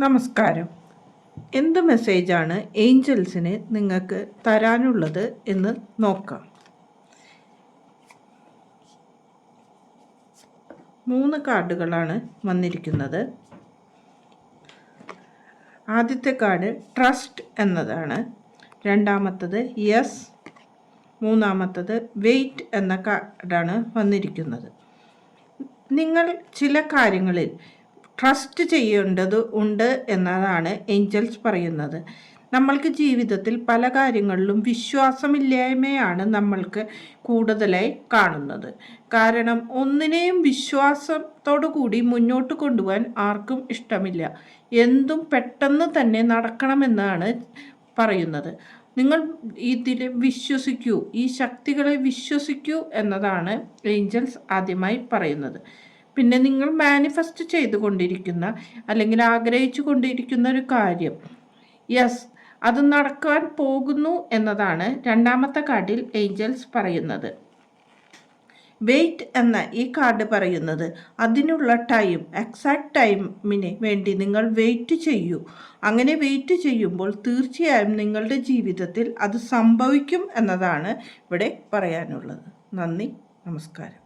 നമസ്കാരം. എന്ത് മെസ്സേജാണ് ഏഞ്ചൽസിന് നിങ്ങൾക്ക് തരാനുള്ളത് എന്ന് നോക്കാം. 3 കാർഡുകളാണ് വന്നിരിക്കുന്നത്. ആദ്യത്തെ കാർഡ് ട്രസ്റ്റ് എന്നതാണ്. രണ്ടാമത്തത് യെസ്, മൂന്നാമത്തത് വെയിറ്റ് എന്ന കാർഡാണ് വന്നിരിക്കുന്നത്. നിങ്ങൾ ചില കാര്യങ്ങളിൽ ട്രസ്റ്റ് ചെയ്യേണ്ടത് ഉണ്ട് എന്നതാണ് ഏഞ്ചൽസ് പറയുന്നത്. നമ്മൾക്ക് ജീവിതത്തിൽ പല കാര്യങ്ങളിലും വിശ്വാസമില്ലായ്മയാണ് നമ്മൾക്ക് കൂടുതലായി കാണുന്നത്. കാരണം ഒന്നിനെയും വിശ്വാസത്തോടു കൂടി മുന്നോട്ട് കൊണ്ടുപോകാൻ ആർക്കും ഇഷ്ടമില്ല. എന്തും പെട്ടെന്ന് തന്നെ നടക്കണമെന്നാണ് പറയുന്നത്. നിങ്ങൾ ഇതിൽ വിശ്വസിക്കൂ, ഈ ശക്തികളെ വിശ്വസിക്കൂ എന്നതാണ് ഏഞ്ചൽസ് ആദ്യമായി പറയുന്നത്. പിന്നെ നിങ്ങൾ മാനിഫെസ്റ്റ് ചെയ്തുകൊണ്ടിരിക്കുന്ന അല്ലെങ്കിൽ ആഗ്രഹിച്ചു കൊണ്ടിരിക്കുന്ന ഒരു കാര്യം, യെസ്, അത് നടക്കാൻ പോകുന്നു എന്നതാണ് രണ്ടാമത്തെ കാർഡിൽ ഏഞ്ചൽസ് പറയുന്നത്. വെയിറ്റ് എന്ന ഈ കാർഡ് പറയുന്നത് അതിനുള്ള ടൈം, എക്സാക്ട് ടൈമിന് വേണ്ടി നിങ്ങൾ വെയിറ്റ് ചെയ്യൂ. അങ്ങനെ വെയിറ്റ് ചെയ്യുമ്പോൾ തീർച്ചയായും നിങ്ങളുടെ ജീവിതത്തിൽ അത് സംഭവിക്കും എന്നതാണ് ഇവിടെ പറയാനുള്ളത്. നന്ദി, നമസ്കാരം.